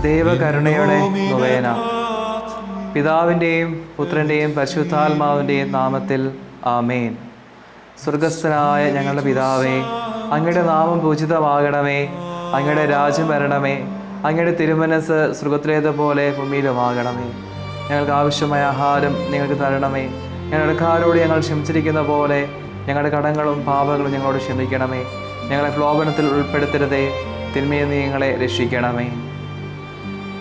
ദൈവകരുണയുടെ നൊവേന. പിതാവിൻ്റെയും പുത്രൻ്റെയും പരിശുദ്ധാത്മാവിൻ്റെയും നാമത്തിൽ ആമേൻ. സ്വർഗസ്ഥനായ ഞങ്ങളുടെ പിതാവേ, അങ്ങയുടെ നാമം പൂജിതമാകണമേ. അങ്ങയുടെ രാജ്യം വരണമേ. അങ്ങയുടെ തിരുമനസ് സ്വർഗത്തിലേതുപോലെ ഭൂമിയിലുമാകണമേ. ഞങ്ങൾക്ക് ആവശ്യമായ ആഹാരം നിങ്ങൾക്ക് തരണമേ. ഞങ്ങളുടെ കടക്കാരോട് ഞങ്ങൾ ക്ഷമിച്ചിരിക്കുന്ന പോലെ ഞങ്ങളുടെ കടങ്ങളും പാപങ്ങളും ഞങ്ങളോട് ക്ഷമിക്കണമേ. ഞങ്ങളെ പ്രലോഭനത്തിൽ ഉൾപ്പെടുത്തരുതേ, തിന്മയിൽ നിന്ന് ഞങ്ങളെ രക്ഷിക്കണമേ.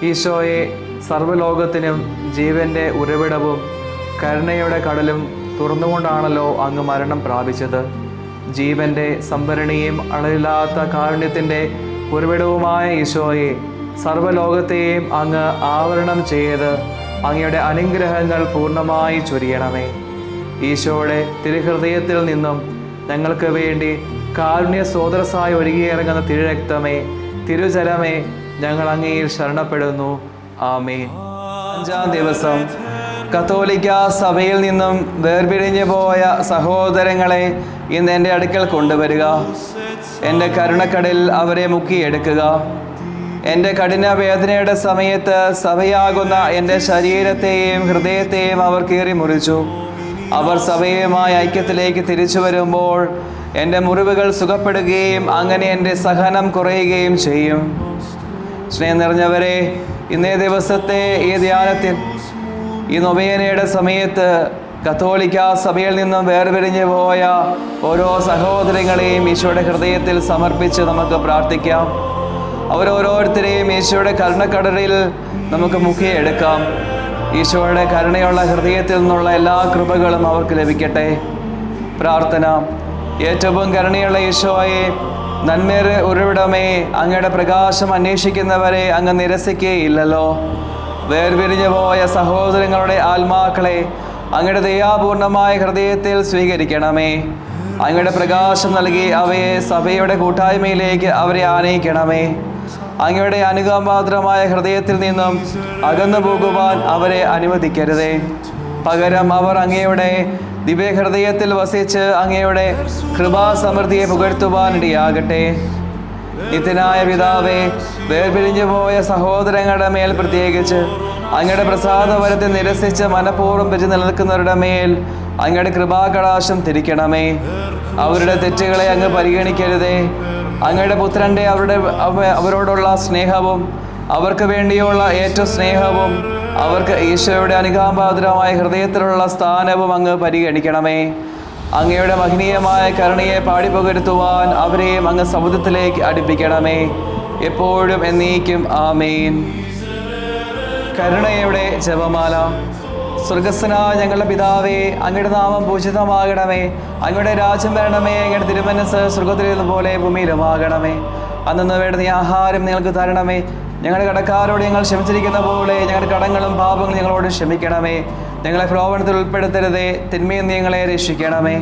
ഈശോയെ, സർവ്വലോകത്തിനും ജീവൻ്റെ ഉറവിടവും കരുണയുടെ കടലും തുറന്നുകൊണ്ടാണല്ലോ അങ്ങ് മരണം പ്രാപിച്ചത്. ജീവൻ്റെ സംഭരണിയും അളവില്ലാത്ത കാരുണ്യത്തിൻ്റെ ഉറവിടവുമായ ഈശോയെ, സർവ്വലോകത്തെയും അങ്ങ് ആവരണം ചെയ്ത് അങ്ങയുടെ അനുഗ്രഹങ്ങൾ പൂർണ്ണമായി ചൊരിയണമേ. ഈശോയുടെ തിരുഹൃദയത്തിൽ നിന്നും ഞങ്ങൾക്ക് വേണ്ടി കാരുണ്യ സ്രോതസ്സായി ഒഴുകിയിറങ്ങുന്ന തിരുരക്തമേ, തിരുജലമേ, ഞങ്ങൾ അങ്ങയിൽ ശരണപ്പെടുന്നു. ആമേൻ. 5-ാം ദിവസം. കത്തോലിക്ക സഭയിൽ നിന്നും വേർപിരിഞ്ഞു പോയ സഹോദരങ്ങളെ ഇന്ന് എൻ്റെ അടുക്കൽ കൊണ്ടുവരിക. എൻ്റെ കരുണക്കടലിൽ അവരെ മുക്കിയെടുക്കുക. എൻ്റെ കഠിന വേദനയുടെ സമയത്ത് സഭയാകുന്ന എൻ്റെ ശരീരത്തെയും ഹൃദയത്തെയും അവർ കീറി മുറിച്ചു. അവർ സഭയുമായി ഐക്യത്തിലേക്ക് തിരിച്ചു വരുമ്പോൾ എൻ്റെ മുറിവുകൾ സുഖപ്പെടുകയും അങ്ങനെ എൻ്റെ സഹനം കുറയുകയും ചെയ്യും. സ്നേഹം നിറഞ്ഞവരെ, ഇന്നേ ദിവസത്തെ ഈ ധ്യാനത്തിൽ, ഈ നൊവേനയുടെ സമയത്ത് കത്തോലിക്ക സഭയിൽ നിന്നും വേർപിരിഞ്ഞു പോയ ഓരോ സഹോദരങ്ങളെയും ഈശോയുടെ ഹൃദയത്തിൽ സമർപ്പിച്ച് നമുക്ക് പ്രാർത്ഥിക്കാം. അവരോരോരുത്തരെയും ഈശോയുടെ കരുണക്കടലിൽ നമുക്ക് മുക്കിയെടുക്കാം. ഈശോയുടെ കരുണയുള്ള ഹൃദയത്തിൽ നിന്നുള്ള എല്ലാ കൃപകളും അവർക്ക് ലഭിക്കട്ടെ. പ്രാർത്ഥന. ഏറ്റവും കരുണയുള്ള ഈശോയെ, നന്മയുടെ ഉറവിടമേ, അങ്ങയുടെ പ്രകാശം അന്വേഷിക്കുന്നവരെ അങ്ങ് നിരസിക്കുകയില്ലല്ലോ. വേർപിരിഞ്ഞു പോയ സഹോദരങ്ങളുടെ ആത്മാക്കളെ അങ്ങയുടെ ദയാപൂർണമായ ഹൃദയത്തിൽ സ്വീകരിക്കണമേ. അങ്ങയുടെ പ്രകാശം നൽകി അവയെ സഭയുടെ കൂട്ടായ്മയിലേക്ക് അവരെ ആനയിക്കണമേ. അങ്ങയുടെ അനുകമ്പാത്രമായ ഹൃദയത്തിൽ നിന്നും അകന്നു പോകുവാൻ അവരെ അനുവദിക്കരുതേ. പകരം അവർ അങ്ങയുടെ ദിവ്യഹൃദയത്തിൽ വസിച്ച് അങ്ങയുടെ കൃപാസമൃദ്ധിയെ പുകഴ്ത്തുവാനിടയാകട്ടെ. നിത്യനായ പിതാവേ, വേർപിരിഞ്ഞു പോയ സഹോദരങ്ങളുടെ മേൽ പ്രത്യേകിച്ച് അങ്ങയുടെ പ്രസാദവരത്തെ നിരസിച്ച് മനഃപൂർവ്വം വെച്ച് നിലനിൽക്കുന്നവരുടെ മേൽ അങ്ങയുടെ കൃപാകടാശം തിരിക്കണമേ. അവരുടെ തെറ്റുകളെ അങ്ങ് പരിഗണിക്കരുതേ. അങ്ങയുടെ പുത്രൻ്റെ അവരോടുള്ള സ്നേഹവും അവർക്ക് വേണ്ടിയുള്ള ഏറ്റവും സ്നേഹവും അവർക്ക് ഈശോയുടെ അനുകമ്പാദ്രമായ ഹൃദയത്തിലുള്ള സ്ഥാനവും അങ്ങ് പരിഗണിക്കണമേ. അങ്ങയുടെ മഹനീയമായ കരുണയെ പാടിപ്പകരുത്തുവാൻ അവരെയും അങ്ങ് സമുദ്രത്തിലേക്ക് അടുപ്പിക്കണമേ. എപ്പോഴും എന്നേക്കും ആമേൻ. കരുണയുടെ ജപമാല. സ്വർഗസ്ഥനായ ഞങ്ങളുടെ പിതാവേ, അങ്ങയുടെ നാമം പൂജിതമാകണമേ. അങ്ങയുടെ രാജ്യം വരണമേ. അങ്ങയുടെ തിരുമനസ് സ്വർഗത്തിലേതുപോലെ ഭൂമിയിലുമാകണമേ. അന്നു വേണ്ടുന്ന ആഹാരം ഞങ്ങൾക്ക് തരണമേ. ഞങ്ങളുടെ കടക്കാരോട് ഞങ്ങൾ ക്ഷമിച്ചിരിക്കുന്ന പോലെ ഞങ്ങളുടെ കടങ്ങളും പാപങ്ങളും ഞങ്ങളോട് ക്ഷമിക്കണമേ. ഞങ്ങളെ പ്രലോഭനത്തിൽ ഉൾപ്പെടുത്തരുതേ, തിന്മയിൽ നിന്ന് ഞങ്ങളെ രക്ഷിക്കണമേ.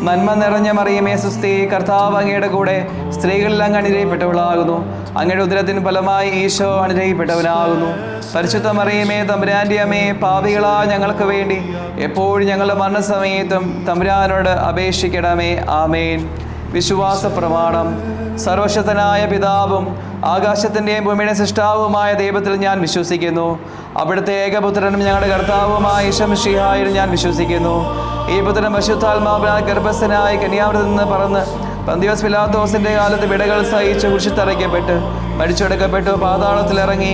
നന്മ നിറഞ്ഞ മറിയമേ സുസ്തി, കർത്താവ് അങ്ങയുടെ കൂടെ സ്ത്രീകളിൽ അങ്ങ് അനുഗ്രഹിക്കപ്പെട്ടവളാകുന്നു. അങ്ങയുടെ ഉദരത്തിന് ഫലമായി ഈശോ അനുഗ്രഹിക്കപ്പെട്ടവനാകുന്നു. പരിശുദ്ധ മറിയമേ, തമ്പുരാൻ്റെ അമ്മേ, പാപികളായ ഞങ്ങൾക്ക് വേണ്ടി എപ്പോഴും ഞങ്ങളുടെ മരണസമയത്തും തമ്പുരാനോട് അപേക്ഷിക്കണമേ. ആമേൻ. വിശ്വാസ പ്രമാണം. സർവശക്തനായ പിതാവും ആകാശത്തിൻ്റെയും ഭൂമിയുടെ സൃഷ്ടാവുമായ ദൈവത്തിൽ ഞാൻ വിശ്വസിക്കുന്നു. അവിടുത്തെ ഏകപുത്രനും ഞങ്ങളുടെ കർത്താവുമായ ഈശോ മിശിഹായിൽ ഞാൻ വിശ്വസിക്കുന്നു. ഈ പുത്രൻ പരിശുദ്ധാത്മാവിനാൽ ഗർഭസ്ഥനായി കന്യാവൃതത്തിൽ നിന്ന് പറന്ന് പന്തിയോസ് പിലാത്തോസിൻ്റെ കാലത്ത് വിടകൾ സഹിച്ച് കുരിശിത്തറയ്ക്കപ്പെട്ട് മരിച്ചെടുക്കപ്പെട്ടു, പാതാളത്തിലിറങ്ങി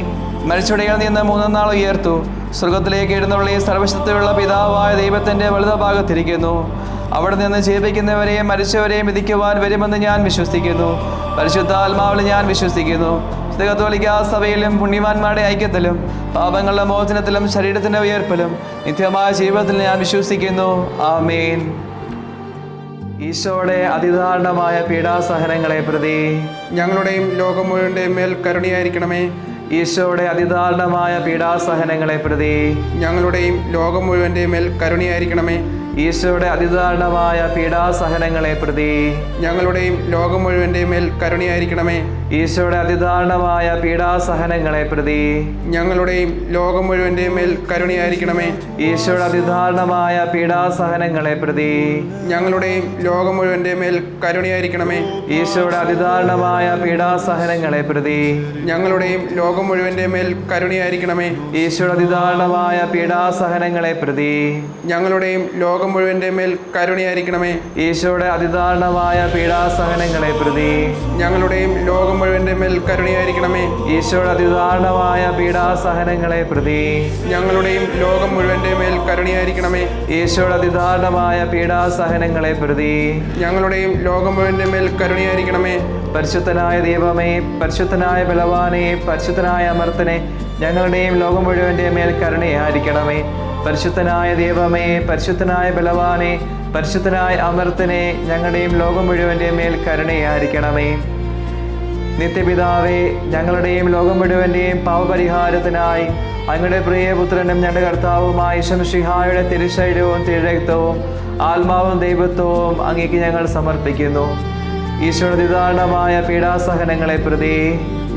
മരിച്ചുടയിൽ നിന്ന് 3-ാം നാൾ ഉയർത്തു, സ്വർഗത്തിലേക്ക് എഴുന്നള്ളി സർവശക്തിയുള്ള പിതാവായ ദൈവത്തിൻ്റെ വലതുഭാഗത്തിരിക്കുന്നു. അവിടെ നിന്ന് ജീവിക്കുന്നവരെയും മരിച്ചവരെയും വിധിക്കുവാൻ വരുമെന്ന് ഞാൻ വിശ്വസിക്കുന്നു. പരിശുദ്ധാത്മാവിൽ ഞാൻ വിശ്വസിക്കുന്നു. കത്തോലിക്ക സഭയിലും പുണ്യവാന്മാരുടെ ഐക്യത്തിലും പാപങ്ങളുടെ മോചനത്തിലും ശരീരത്തിൻ്റെ ഉയർപ്പിലും നിത്യമായ ജീവിതത്തിൽ ഞാൻ വിശ്വസിക്കുന്നു. ആമേൻ. ഈശോയുടെ അതിദാരുണമായ പീഡാസഹനങ്ങളെ പ്രതി ഞങ്ങളുടെയും ലോകം മുഴുവൻ്റെയും മേൽ കരുണയായിരിക്കണമേ. ഈശോയുടെ അതിദാരുണമായ പീഡാസഹനങ്ങളെ പ്രതി ഞങ്ങളുടെയും ലോകം മുഴുവൻ്റെയും മേൽ കരുണയായിരിക്കണമേ. ഈശോയുടെ അതിദാരുണമായ പീഡാസഹനങ്ങളെ പ്രതി ഞങ്ങളുടെയും ലോകം മുഴുവൻ്റെയും മേൽ കരുണയായിരിക്കണമേ. ഈശോയുടെ അതിദാരുണമായ പീഡാസഹനങ്ങളെ പ്രതി ഞങ്ങളുടെയും ലോകം മുഴുവൻ്റെയും മേൽ കരുണയായിരിക്കണമേ. ഈശോയുടെ അതിദാരുണമായ പീഡാസഹനങ്ങളെ പ്രതി ഞങ്ങളുടെയും ലോകം മുഴുവൻ്റെയും മേൽ കരുണയായിരിക്കണമേ. ഈശോയുടെ അതിദാരുണമായ പീഡാസഹനങ്ങളെ പ്രതി ഞങ്ങളുടെയും ലോകം മുഴുവൻ്റെയും മേൽ കരുണയായിരിക്കണമേ. ഈശോയുടെ അതിദാരുണമായ പീഡാസഹനങ്ങളെ പ്രതി ഞങ്ങളുടെയും ലോകം മുഴുവൻ്റെയും മേൽ കരുണയായിരിക്കണമേ. ഈശോയുടെ അതിദാരുണമായ പീഡാസഹനങ്ങളെ പ്രതി ഞങ്ങളുടെയും ലോകം മുഴുവൻ്റെയും മേൽ കരുണയായിരിക്കണമേ. ഈശോയുടെ അതിദാരുണമായ പീഡാസഹനങ്ങളെ പ്രതി ഞങ്ങളുടെയും ലോകം മുഴുവൻ്റെയും മേൽ കരുണയായിരിക്കണമേ. ഈശോയുടെ അതിദാരുണമായ പീഡാസഹനങ്ങളെ പ്രതി ഞങ്ങളുടെയും ലോകം മുഴുവൻ്റെയും മേൽ കരുണയായിരിക്കണമേ. പരിശുദ്ധനായ ദൈവമേ, പരിശുദ്ധനായ ബലവാനെ, പരിശുദ്ധനായ അമർത്തനെ, ഞങ്ങളുടെയും ലോകം മുഴുവൻ്റെ മേൽ കരുണയായിരിക്കണമേ. പരിശുദ്ധനായ ദൈവമേ, പരിശുദ്ധനായ ബലവാനെ, പരിശുദ്ധനായ അമർത്തനെ, ഞങ്ങളുടെയും ലോകം മുഴുവൻ്റെ മേൽ കരുണയായിരിക്കണമേ. നിത്യപിതാവേ, ഞങ്ങളുടെയും ലോകം മുഴുവൻ്റെയും പാപപരിഹാരത്തിനായി അങ്ങയുടെ പ്രിയപുത്രനും ഞങ്ങളുടെ കർത്താവുമായ ശംഷിഹായുടെ തിരുശരീരവും തിരുരക്തവും ആത്മാവും ദൈവത്വവും അങ്ങേക്ക് ഞങ്ങൾ സമർപ്പിക്കുന്നു. ഈശോയുടെ അതിദാരുണമായ പീഡാസഹനങ്ങളെ പ്രതി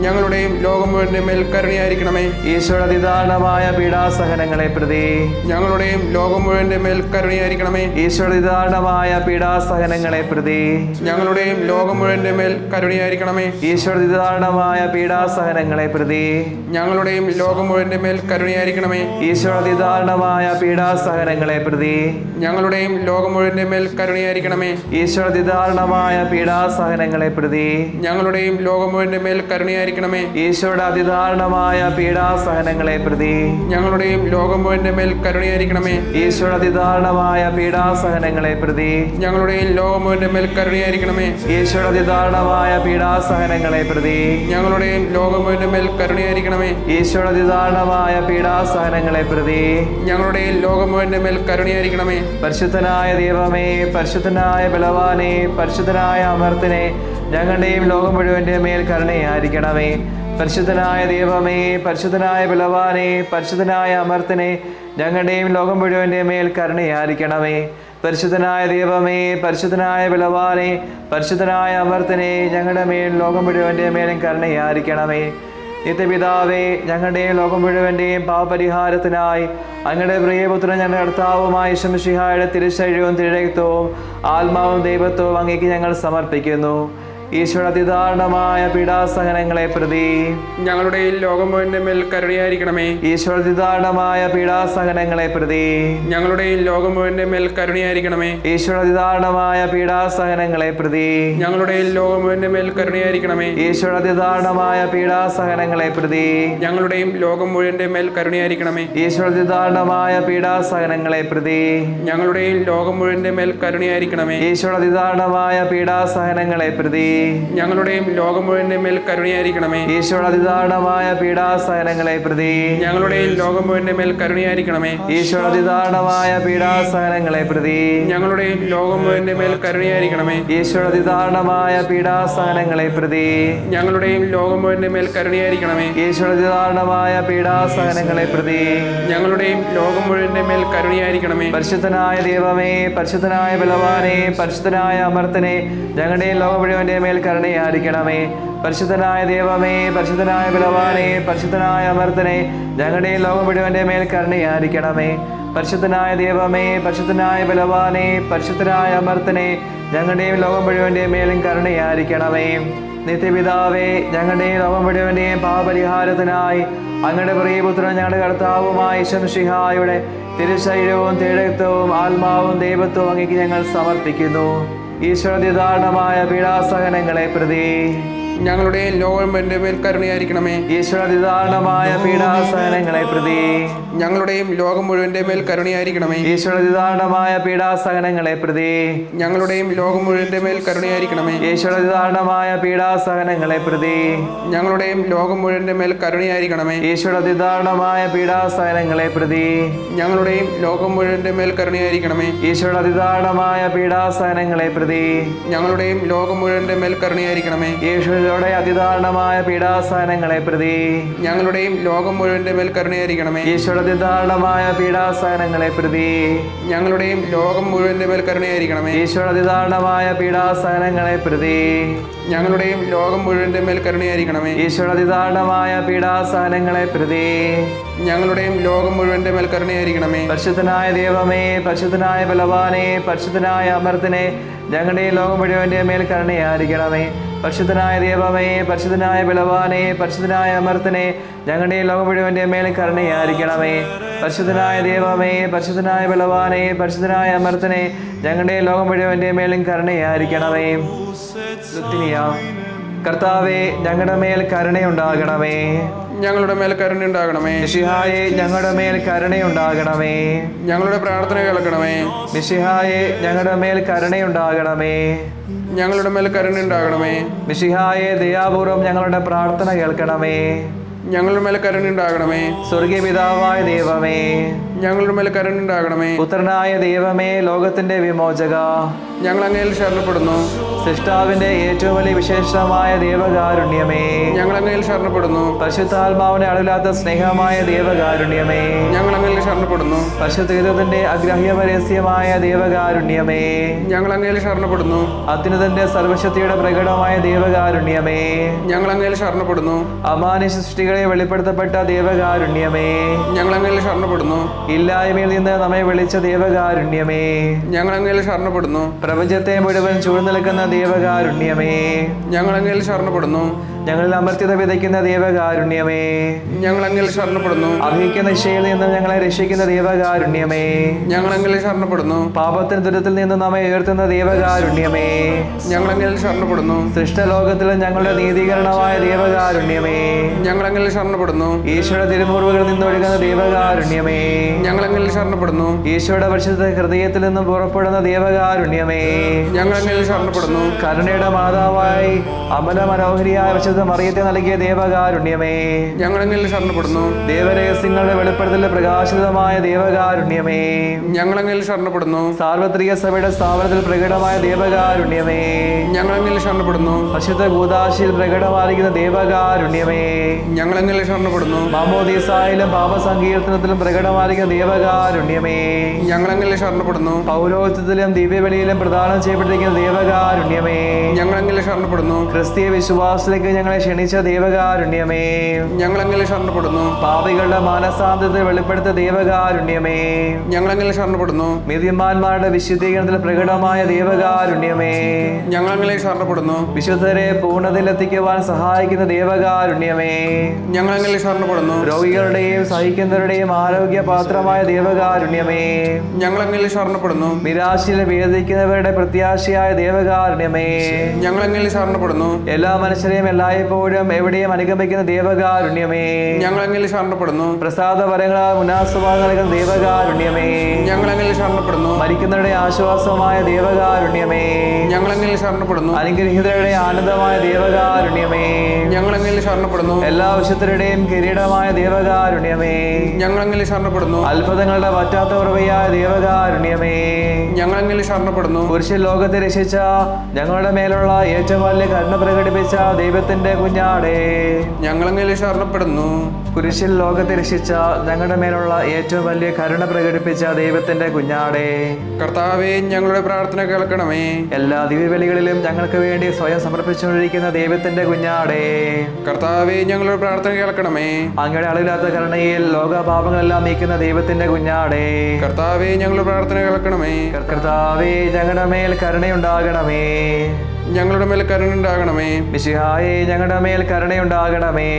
ഞങ്ങളുടെയും ലോകം മുഴുവൻ്റെയും മേൽ കരുണയായിരിക്കണമേ. ഈശോയുടെ അതിദാരുണമായ പീഡാസഹനങ്ങളെ പ്രതി ഞങ്ങളുടെയും ലോകം മുഴുവൻ്റെയും മേൽ കരുണയായിരിക്കണമേ. ഈശോയുടെ അതിദാരുണമായ പീഡാസഹനങ്ങളെ പ്രതി ഞങ്ങളുടെയും ലോകം മുഴുവൻ്റെയും മേൽ കരുണയായിരിക്കണമേ. ഈശോയുടെ അതിദാരുണമായ പീഡാസഹനങ്ങളെ പ്രതി ഞങ്ങളുടെയും ലോകം മുഴുവൻ്റെയും മേൽ കരുണയായിരിക്കണമേ. ഈശോയുടെ അതിദാരുണമായ പീഡാസഹനങ്ങളെ പ്രതി ഞങ്ങളുടെയും ലോകം മുഴുവൻ്റെയും മേൽ കരുണയായിരിക്കണമേ. ഈശോയുടെ അതിദാരുണമായ പീഡാസഹനങ്ങളെ പ്രതി ഞങ്ങളുടെയും ലോകം മുഴുവൻ്റെയും മേൽ കരുണയായിരിക്കണമേ. ഈശോയുടെ അതിദാരുണമായ പീഡാസഹനങ്ങളെ പ്രതി ഞങ്ങളുടെയും ലോകം മുഴുവൻ്റെയും മേൽ കരുണയായിരിക്കണമേ. ഈശോയുടെ അതിദാരുണമായ പീഡാസഹനങ്ങളെ പ്രതി ഞങ്ങളുടെയും ലോകം മുഴുവൻ്റെയും മേൽ കരുണയായിരിക്കണമേ. ഈശോയുടെ അതിദാരുണമായ പീഡാസഹനങ്ങളെ പ്രതി ഞങ്ങളുടെയും ലോകം മുഴുവൻ്റെയും മേൽ കരുണയായിരിക്കണമേ. ഈശോയുടെ അതിദാരുണമായ പീഡാസഹനങ്ങളെ പ്രതി ഞങ്ങളുടെയും ലോകം മുഴുവൻ്റെയും മേൽ കരുണയായിരിക്കണമേ. പരിശുദ്ധനായ ദൈവമേ, പരിശുദ്ധനായ ബലവാനെ, പരിശുദ്ധനായ അമർത്തനെ, ഞങ്ങളുടെയും ലോകം മുഴുവൻ്റെ മേൽ കരുണയായിരിക്കണമേ. പരിശുദ്ധനായ ദൈവമേ, പരിശുദ്ധനായ ബലവാനെ, പരിശുദ്ധനായ അമർത്തനെ, ഞങ്ങളുടെയും ലോകം മുഴുവൻ്റെ മേൽ കരുണയായിരിക്കണമേ. പരിശുദ്ധനായ ദൈവമേ, പരിശുദ്ധനായ ബലവാനെ, പരിശുദ്ധനായ അമർത്തനെ, ഞങ്ങളുടെ മേൽ ലോകം മുഴുവൻ്റെ മേലും കരുണയായിരിക്കണമേ. നിത്യപിതാവേ, ഞങ്ങളുടെയും ലോകം മുഴുവൻ്റെയും പാപപരിഹാരത്തിനായി അങ്ങയുടെ പ്രിയപുത്രൻ ഞങ്ങളുടെ കർത്താവുമായ ശംഷിഹായുടെ തിരുശരീരവും തിരുരക്തവും ആത്മാവും ദൈവത്വവും അങ്ങേക്ക് ഞങ്ങൾ സമർപ്പിക്കുന്നു. ഈശോയുടെ അതിദാരുണമായ പീഡാസഹനങ്ങളെ പ്രതി ഞങ്ങളുടെയും ലോകം മുഴുവൻ്റെയും മേൽ കരുണയായിരിക്കണമേ. ഈശോയുടെ അതിദാരുണമായ പീഡാസഹനങ്ങളെ പ്രതി ഞങ്ങളുടെയും ലോകം മുഴുവൻ്റെയും മേൽ കരുണയായിരിക്കണമേ. ഈശോയുടെ അതിദാരുണമായ പീഡാസഹനങ്ങളെ പ്രതി ഞങ്ങളുടെയും ലോകം മുഴുവൻ്റെയും മേൽ കരുണയായിരിക്കണമേ. ഈശോയുടെ അതിദാരുണമായ പീഡാസഹനങ്ങളെ പ്രതി ഞങ്ങളുടെയും ലോകം മുഴുവൻ്റെയും മേൽ കരുണയായിരിക്കണമേ. ഈശോയുടെ അതിദാരുണമായ പീഡാസഹനങ്ങളെ പ്രതി ഞങ്ങളുടെയും ലോകം മുഴുവൻ്റെയും മേൽ കരുണയായിരിക്കണമേ. ഈശോയുടെ അതിദാരുണമായ പീഡാസഹനങ്ങളെ പ്രതി ഞങ്ങളുടെയും ലോകം മുഴുവൻ്റെയും മേൽ കരുണയായിരിക്കണമേ. ഈശോയുടെ അതിദാരുണമായ പീഡാസഹനങ്ങളെ പ്രതി ഞങ്ങളുടെയും ലോകം മുഴുവൻ്റെയും മേൽ കരുണയായിരിക്കണമേ. ഈശോയുടെ അതിദാരുണമായ പീഡാസഹനങ്ങളെ പ്രതി ഞങ്ങളുടെയും ലോകം മുഴുവൻ്റെയും മേൽ കരുണയായിരിക്കണമേ. ഈശോയുടെ അതിദാരുണമായ പീഡാസഹനങ്ങളെ പ്രതി ഞങ്ങളുടെയും ലോകം മുഴുവൻ്റെയും മേൽ കരുണയായിരിക്കണമേ. ഈശോയുടെ അതിദാരുണമായ പീഡാസഹനങ്ങളെ പ്രതി ഞങ്ങളുടെയും ലോകം മുഴുവൻ്റെയും മേൽ കരുണയായിരിക്കണമേ. പരിശുദ്ധനായ ദൈവമേ, പരിശുദ്ധനായ ബലവാനെ, പരിശുദ്ധനായ അമർത്തനെ, ഞങ്ങളുടെയും ലോകം മുഴുവൻ്റെ മേൽ കരുണയായിരിക്കണമേ. പരിശുദ്ധനായ ദൈവമേ, പരിശുദ്ധനായ ബലവാനെ, പരിശുദ്ധനായ അമർത്തനെ, ഞങ്ങളുടെയും ലോകം മുഴുവൻ്റെ മേൽ കരുണയായിരിക്കണമേ. പരിശുദ്ധനായ ദൈവമേ, പരിശുദ്ധനായ ബലവാനെ, പരിശുദ്ധനായ അമർത്തനെ, ഞങ്ങളുടെയും ലോകം മുഴുവൻ്റെ മേലും കരുണയായിരിക്കണമേ. നിത്യപിതാവേ, ഞങ്ങളുടെയും ലോകം മുഴുവൻ്റെയും പാപപരിഹാരത്തിനായി അങ്ങയുടെ പ്രിയപുത്രൻ ഞങ്ങളുടെ കർത്താവുമായ ശംഷിഹായുടെ തിരുശരീരവും തിരുരക്തവും ആത്മാവും ദൈവത്വവും അങ്ങേക്ക് ഞങ്ങൾ സമർപ്പിക്കുന്നു. ഈശോയുടെ അതിദാരുണമായ പീഡാസഹനങ്ങളെ പ്രതി ഞങ്ങളുടെയും ലോകം മുഴുവൻ്റെയും മേൽ കരുണയായിരിക്കണമേ. ഈശോയുടെ അതിദാരുണമായ പീഡാസഹനങ്ങളെ പ്രതി ഞങ്ങളുടെയും ലോകം മുഴുവൻ്റെയും മേൽ കരുണയായിരിക്കണമേ. ഈശോയുടെ അതിദാരുണമായ പീഡാസഹനങ്ങളെ പ്രതി ഞങ്ങളുടെയും ലോകം മുഴുവൻ്റെയും മേൽ കരുണയായിരിക്കണമേ. ഈശോയുടെ അതിദാരുണമായ പീഡാസഹനങ്ങളെ പ്രതി ഞങ്ങളുടെയും ലോകം മുഴുവൻ്റെയും മേൽ കരുണയായിരിക്കണമേ. ഈശോയുടെ അതിദാരുണമായ പീഡാസഹനങ്ങളെ പ്രതി ഞങ്ങളുടെയും ലോകം മുഴുവൻ്റെയും മേൽ കരുണയായിരിക്കണമേ. ഈശോയുടെ അതിദാരുണമായ പീഡാസഹനങ്ങളെ പ്രതി ഞങ്ങളുടെയും ലോകം മുഴുവൻ്റെയും മേൽ കരുണയായിരിക്കണമേ. ഈശോയുടെ ഈശോയുടെ അതിദാരുണമായ പീഡാസഹനങ്ങളെ പ്രതി ഞങ്ങളുടെയും ലോകം മുഴുവന്റെ മേൽ കരുണയായിരിക്കണമേ. ഈശോയുടെ അതിദാരുണമായ പീഡാസഹനങ്ങളെ പ്രതി ഞങ്ങളുടെയും ലോകം മുഴുവന്റെ മേൽ കരുണയായിരിക്കണമേ. ഈശോയുടെ അതിദാരുണമായ പീഡാസഹനങ്ങളെ പ്രതി ഞങ്ങളുടെയും ലോകം മുഴുവന്റെ മേൽ കരുണയായിരിക്കണമേ. ഈശോയുടെ അതിദാരുണമായ പീഡാസഹനങ്ങളെ പ്രതി ഞങ്ങളുടെയും ലോകം മുഴുവന്റെ മേൽ കരുണയായിരിക്കണമേ. പരിശുദ്ധനായ ദൈവമേ, പരിശുദ്ധനായ ബലവാനെ, പരിശുദ്ധനായ അമർത്തിനെ, ഞങ്ങളുടെ ലോകം മുഴുവന്റെ മേൽ കരുണയായിരിക്കണമേ. പരിശുദ്ധനായ ദൈവമേ, പരിശുദ്ധനായ ബലവാനെ, പരിശുദ്ധനായ അമർത്തിനെ, ഞങ്ങളുടെ ലോകം മുഴുവന്റെ മേൽ കരുണയായിരിക്കണമേ. പരിശുദ്ധനായ ദൈവമേ, പരിശുദ്ധനായ ബലവാനെ, പരിശുദ്ധനായ അമർത്തിനെ, ഞങ്ങളുടെ ലോകം മുഴുവന്റെ മേലും കരുണയായിരിക്കണമേ. കർത്താവേ, ഞങ്ങളുടെ മേൽ കരുണയുണ്ടാകണമേ. ഞങ്ങളുടെ മേൽ കരുണയുണ്ടാകണമേ. മിശിഹായേ, ഞങ്ങളുടെ മേൽ കരുണയുണ്ടാകണമേ. ഞങ്ങളുടെ പ്രാർത്ഥന കേൾക്കണമേ. മിശിഹായേ, ഞങ്ങളുടെ മേൽ കരുണയുണ്ടാകണമേ. ഞങ്ങളുടെ മേൽ കരുണയുണ്ടാകണമേ. മിശിഹായേ, ദയാപൂർവം ഞങ്ങളുടെ പ്രാർത്ഥന കേൾക്കണമേ. ഞങ്ങളുടെ മേൽ കരുണയുണ്ടാകണമേ. സ്വർഗീയ പിതാവായ ദൈവമേ, ഞങ്ങളുടെ മേൽ കരുണയുണ്ടാകണമേ. പുത്രനായ ദൈവമേ, ലോകത്തിന്റെ വിമോചക, ഞങ്ങൾ അങ്ങയിൽ ശരണപ്പെടുന്നു. സൃഷ്ടാവിന്റെ ഏറ്റവും വലിയ വിശേഷമായ ദേവകാരുണ്യമേ, ഞങ്ങൾ അങ്ങയിൽ ശരണപ്പെടുന്നു. പരിശുദ്ധാത്മാവിന്റെ അളവില്ലാത്ത സ്നേഹമായ ദേവകാരുണ്യമേ, ഞങ്ങൾ അങ്ങയിൽ ശരണപ്പെടുന്നു. പരിശുദ്ധത്തിന്റെ അഗ്രാഹ്യപരസ്യമായ ദേവകാരുണ്യമേ, ഞങ്ങൾ അങ്ങയിൽ ശരണപ്പെടുന്നു. അത്യുന്നതന്റെ സർവശക്തിയുടെ പ്രകടമായ ദേവകാരുണ്യമേ, ഞങ്ങൾ അങ്ങയിൽ ശരണപ്പെടുന്നു. അമാനുഷ സൃഷ്ടികളെ വെളിപ്പെടുത്തപ്പെട്ട ദേവകാരുണ്യമേ, ഞങ്ങൾ അങ്ങയിൽ ശരണപ്പെടുന്നു. ഇല്ലായ്മയിൽ നിന്ന് നമ്മെ വിളിച്ച ദേവകാരുണ്യമേ, ഞങ്ങൾ അങ്ങയിൽ ശരണപ്പെടുന്നു. പ്രപഞ്ചത്തെ മുഴുവൻ ചൂഴ്ന്നു നിൽക്കുന്ന ദേവകാരുണ്യമേ, ഞങ്ങൾ അങ്ങയിൽ ശരണപ്പെടുന്നു. ഞങ്ങളിൽ അമർത്യത വിതയ്ക്കുന്ന ദേവകാരുണ്യമേ, ഞങ്ങൾ അങ്ങയിൽ ശരണപ്പെടുന്നു. അർഹിക്കുന്ന ശിക്ഷയിൽ നിന്നും ഞങ്ങളെ രക്ഷിക്കുന്ന ദേവകാരുണ്യമേ, ഞങ്ങൾ അങ്ങയിൽ ശരണപ്പെടുന്നു. പാപത്തിന് ദുരിതത്തിൽ നിന്ന് നമ്മെ ഉയർത്തുന്ന ദേവകാരുണ്യമേ, ഞങ്ങൾ അങ്ങയിൽ ശരണപ്പെടുന്നു. സൃഷ്ടലോകത്തിൽ ഞങ്ങളുടെ നീതീകരണമായ ദേവകാരുണ്യമേ, ഞങ്ങൾ അങ്ങയിൽ ശരണപ്പെടുന്നു. ഈശോയുടെ തിരുമുറിവുകളിൽ നിന്നൊഴുകുന്ന ദേവകാരുണ്യമേ, ഞങ്ങൾ അങ്ങയിൽ ശരണപ്പെടുന്നു. ഈശോയുടെ പരിശുദ്ധ ഹൃദയത്തിൽ നിന്നും പുറപ്പെടുന്ന ദേവകാരുണ്യമേ, ഞങ്ങൾ അങ്ങയിൽ ശരണപ്പെടുന്നു. കരുണയുടെ മാതാവായി അമല മനോഹരിയായ വിശുദ്ധ മറിയത്തെ നൽകിയ ദേവകാരുണ്യമേ, ഞങ്ങൾ അങ്ങയിൽ ശരണപ്പെടുന്നു. ദേവരഹസ്യങ്ങളുടെ വെളിപ്പെടുത്തൽ പ്രകാശിതമായ ദേവകാരുണ്യമേ, ഞങ്ങൾ അങ്ങയിൽ ശരണപ്പെടുന്നു. സാർവത്രിക സഭയുടെ സ്ഥാപനത്തിൽ പ്രകടമായ ദേവകാരുണ്യമേ, ഞങ്ങൾ അങ്ങയിൽ ശരണപ്പെടുന്നു. പരിശുദ്ധ കൂദാശയിൽ പ്രകടമായിരിക്കുന്ന ദേവകാരുണ്യമേ, ഞങ്ങൾ അങ്ങയിൽ ശരണപ്പെടുന്നു. മാമോദീസായിലും പാപസങ്കീർത്തനത്തിലും പ്രകടമായിരിക്കുന്ന ദേവകാരുണ്യമേ, ഞങ്ങൾ അങ്ങയിൽ ശരണപ്പെടുന്നു. പൗരോഹിത്യത്തിലും ദിവ്യബലിയിലും പ്രദാനം ചെയ്യപ്പെട്ടിരിക്കുന്ന ദേവകാരുണ്യമേ, ഞങ്ങൾ അങ്ങയിൽ ശരണപ്പെടുന്നു. ക്രിസ്തീയ വിശ്വാസത്തിലേക്ക് ഞങ്ങളെ ക്ഷണിച്ച ദേവകാരുണ്യമേ, ഞങ്ങൾ അങ്ങയിൽ ശരണപ്പെടുന്നു. പാപികളുടെ മാനസാന്തരത്തിൽ വെളിപ്പെടുത്ത ദേവകാരുണ്യമേ, ഞങ്ങൾ അങ്ങയിൽ ശരണപ്പെടുന്നു. നീതിമാന്മാരുടെ വിശുദ്ധീകരണത്തിൽ പ്രകടമായ ദേവകാരുണ്യമേ, ഞങ്ങൾ അങ്ങയിൽ ശരണപ്പെടുന്നു. വിശുദ്ധരെ പൂർണ്ണതയിലെത്തിക്കുവാൻ സഹായിക്കുന്ന ദേവകാരുണ്യമേ, ഞങ്ങൾ അങ്ങയിൽ ശരണപ്പെടുന്നു. രോഗികളുടെയും സഹിക്കുന്നവരുടെയും ആരോഗ്യപാത്രമായ ദേവകാരുണ്യമേ, ഞങ്ങൾ അങ്ങയിൽ ശരണപ്പെടുന്നു. നിരാശയിൽ വേദിക്കുന്നവരുടെ പ്രത്യാശയായ ദേവകാരുണ്യമേ, ഞങ്ങൾ അങ്ങയിൽ ശരണപ്പെടുന്നു. എല്ലാ മനുഷ്യരെയും എല്ലായ്പ്പോഴും എവിടെയും അനുഗമിക്കുന്ന ദേവകാരുണ്യമേ, ഞങ്ങൾ അങ്ങയിൽ ശരണപ്പെടുന്നു. പ്രസാദ വരങ്ങളാൽ മുനാസ്വാദം നൽകുന്ന ദേവകാരുണ്യമേ, ഞങ്ങൾ അങ്ങയിൽ ശരണപ്പെടുന്നു. മരിക്കുന്നവരുടെ ആശ്വാസമായ ദേവകാരുണ്യമേ, ഞങ്ങൾ അങ്ങയിൽ ശരണപ്പെടുന്നു. അനുഗ്രഹീതരുടെ ആനന്ദമായ ദേവകാരുണ്യമേ, ഞങ്ങൾ അങ്ങയിൽ ശരണപ്പെടുന്നു. എല്ലാ വിശുദ്ധരുടെയും കിരീടമായ ദേവകാരുണ്യമേ, ഞങ്ങൾ അങ്ങയിൽ ശരണപ്പെടുന്നു. അത്ഭുതങ്ങളുടെ പറ്റാത്ത ഉറവയായ ദേവകാരുണ്യമേ, ഞങ്ങൾ അങ്ങയിൽ ശരണപ്പെടുന്നു. പുരുഷൻ ലോകത്തെ രക്ഷിച്ച ഞങ്ങളുടെ മേലുള്ള ഏറ്റവും വലിയ കരുണ പ്രകടിപ്പിച്ച ദൈവത്തിന്റെ കുഞ്ഞാടേ, ഞങ്ങൾ അങ്ങയിൽ ശരണപ്പെടുന്നു. കുരിശിൽ ലോകത്തെ രക്ഷിച്ച ഞങ്ങളുടെ മേലുള്ള ഏറ്റവും വലിയ കരുണ പ്രകടിപ്പിച്ച ദൈവത്തിന്റെ കുഞ്ഞാടേ, കർത്താവേ, ഞങ്ങളുടെ പ്രാർത്ഥന കേൾക്കണമേ. എല്ലാ ദിവ്യബലികളിലും ഞങ്ങൾക്ക് വേണ്ടി സ്വയം സമർപ്പിച്ചുകൊണ്ടിരിക്കുന്ന ദൈവത്തിന്റെ കുഞ്ഞാടേ, കർത്താവേ, ഞങ്ങളുടെ പ്രാർത്ഥന കേൾക്കണമേ. അങ്ങയുടെ അളവില്ലാത്ത കരുണയിൽ ലോകപാപങ്ങളെല്ലാം നീക്കുന്ന ദൈവത്തിന്റെ കുഞ്ഞാടേ, കർത്താവേ, ഞങ്ങളുടെ പ്രാർത്ഥന കേൾക്കണമേ. കർത്താവേ, ഞങ്ങളുടെ മേൽ കരുണയുണ്ടാകണമേ. ഞങ്ങളുടെ മേൽ കരുണയുണ്ടാകണമേ. മിശിഹായേ, ഞങ്ങളുടെ മേൽ കരുണയുണ്ടാകണമേ.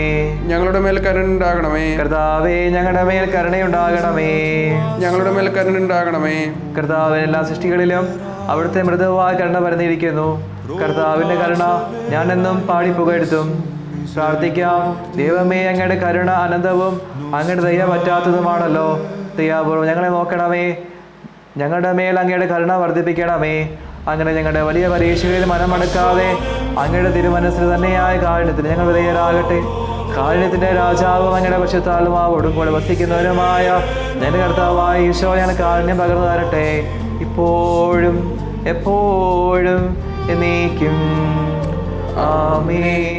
ഞങ്ങളുടെ മേൽ കരുണയുണ്ടാകണമേ. കർത്താവേ, ഞങ്ങളുടെ മേൽ കരുണയുണ്ടാകണമേ. ഞങ്ങളുടെ മേൽ കരുണയുണ്ടാകണമേ. കർത്താവ് എല്ലാ സൃഷ്ടികളിലും അവിടുത്തെ മൃദുവായ കരുണ പരന്നിരിക്കുന്നു. കർത്താവിന്റെ കരുണ ഞാൻ എന്നും പാടി പുകഴ്ത്തും. പ്രാർത്ഥിക്കാം. ദൈവമേ, അങ്ങയുടെ കരുണ അനന്തവും അങ്ങയുടെ ദയ പറ്റാത്തതുമാണല്ലോ. ദയാപൂർവ്വം ഞങ്ങളെ നോക്കണമേ. ഞങ്ങളുടെ മേൽ അങ്ങയുടെ കരുണ വർദ്ധിപ്പിക്കണമേ. അങ്ങനെ ഞങ്ങളുടെ വലിയ പരീക്ഷകളിൽ മനമടക്കാതെ അങ്ങയുടെ തിരുമനസ്സിൽ തന്നെയായ കാരുണ്യത്തിന് ഞങ്ങൾ വിധേയരാകട്ടെ. കാരുണ്യത്തിന്റെ രാജാവും അങ്ങയുടെ പശുത്താളുമാവോടും കൂടെ വസിക്കുന്നവരുമായ ഞങ്ങളുടെ കർത്താവായ ഈശോ ഞങ്ങൾ കാരുണ്യം പകർന്നു തരട്ടെ, ഇപ്പോഴും എപ്പോഴും എന്നേക്കും. ആമേൻ.